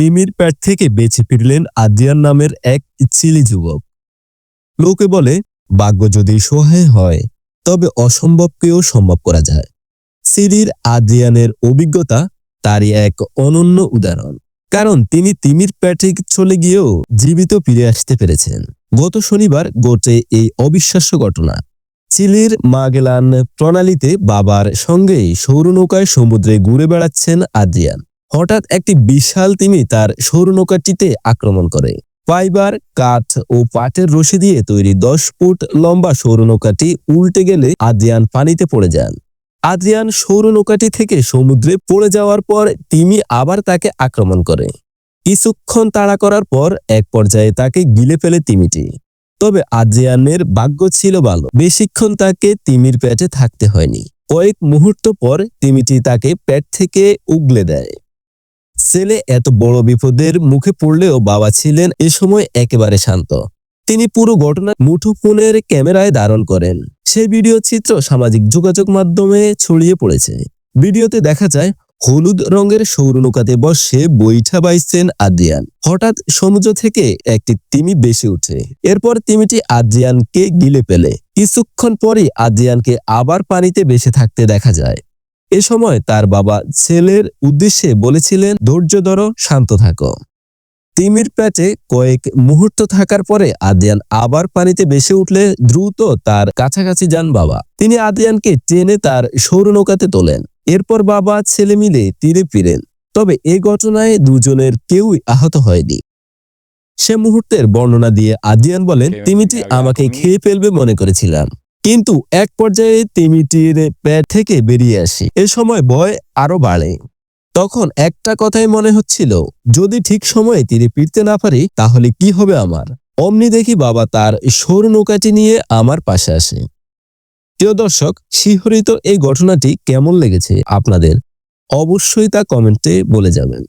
তিমির পেট থেকে বেঁচে ফিরলেন আদ্রিয়ান নামের এক চিলি যুবক। লোকে বলে ভাগ্য যদি সহায় হয় তবে অসম্ভবকেও সম্ভব করা যায়। সিরির আদ্রিয়ানের অভিজ্ঞতা তারই এক অনন্য উদাহরণ, কারণ তিনি তিমির পেটে চলে গিয়েও জীবিত ফিরে আসতে পেরেছেন। গত শনিবার ঘটে এই অবিশ্বাস্য ঘটনা। চিলির মাগেলান প্রণালীতে বাবার সঙ্গেই সৌরনৌকায় সমুদ্রে ঘুরে বেড়াচ্ছেন আদ্রিয়ান। হঠাৎ একটি বিশাল তিমি তার সৌরনৌকাটিতে আক্রমণ করে। ফাইবার, কাঠ ও পাটের রশি দিয়ে তৈরি 10 ফুট লম্বা সৌরনৌকাটি উল্টে গেলে আদ্রিয়ান পানিতে পড়ে যান। আদ্রিয়ান সৌরনৌকাটি থেকে সমুদ্রে পড়ে যাওয়ার পর তিমি আবার তাকে আক্রমণ করে। কিছুক্ষণ তাড়া করার পর এক পর্যায়ে তাকে গিলে ফেলে তিমিটি। তবে আদ্রিয়ানের ভাগ্য ছিল ভালো, বেশিক্ষণ তাকে তিমির পেটে থাকতে হয়নি। কয়েক মুহূর্ত পর তিমিটি তাকে পেট থেকে উগলে দেয়। ছেলে এত বড় বিপদের মুখে পড়লেও বাবা ছিলেন এ সময় একেবারে শান্ত। তিনি পুরো ঘটনা মুঠোফোনের ক্যামেরায় ধারণ করেন। সেই ভিডিও চিত্র সামাজিক যোগাযোগ মাধ্যমে ছড়িয়ে পড়েছে। ভিডিওতে দেখা যায় হলুদ রঙের সৌরনৌকাতে বসে বৈঠা বাইছেন আদ্রিয়ান। হঠাৎ সমুদ্র থেকে একটি তিমি ভেসে ওঠে। এরপর তিমিটি আদ্রিয়ানকে গিলে ফেলে। কিছুক্ষণ পরই আদ্রিয়ানকে আবার পানিতে ভেসে থাকতে দেখা যায়। এ সময় তার বাবা ছেলের উদ্দেশ্যে বলেছিলেন, ধৈর্য ধরো, শান্ত থাকো। তিমির পেটে কয়েক মুহূর্ত থাকার পরে আদ্রিয়ান আবার পানিতে ভেসে উঠলে দ্রুত তার কাছাকাছি যান বাবা। তিনি আদ্রিয়ানকে টেনে তার সৌরনৌকাতে তোলেন। এরপর বাবা ছেলে মিলে তীরে ফিরেন। তবে এ ঘটনায় দুজনের কেউই আহত হয়নি। সে মুহূর্তের বর্ণনা দিয়ে আদ্রিয়ান বলেন, তিমিটি আমাকে খেয়ে ফেলবে মনে করেছিলাম, কিন্তু এক পর্যায়ে তিমিটির পেট থেকে বেরিয়ে আসি। এ সময় ভয় আরো বাড়ে। তখন একটা কথাই মনে হচ্ছিল, যদি ঠিক সময়ে তীরে ফিরতে না পারি তাহলে কি হবে আমার। অমনি দেখি বাবা তার সৌরনৌকাটি নিয়ে আমার পাশে আসে। প্রিয় দর্শক, শিহরিত এই ঘটনাটি কেমন লেগেছে আপনাদের? অবশ্যই তা কমেন্টে বলে যাবেন।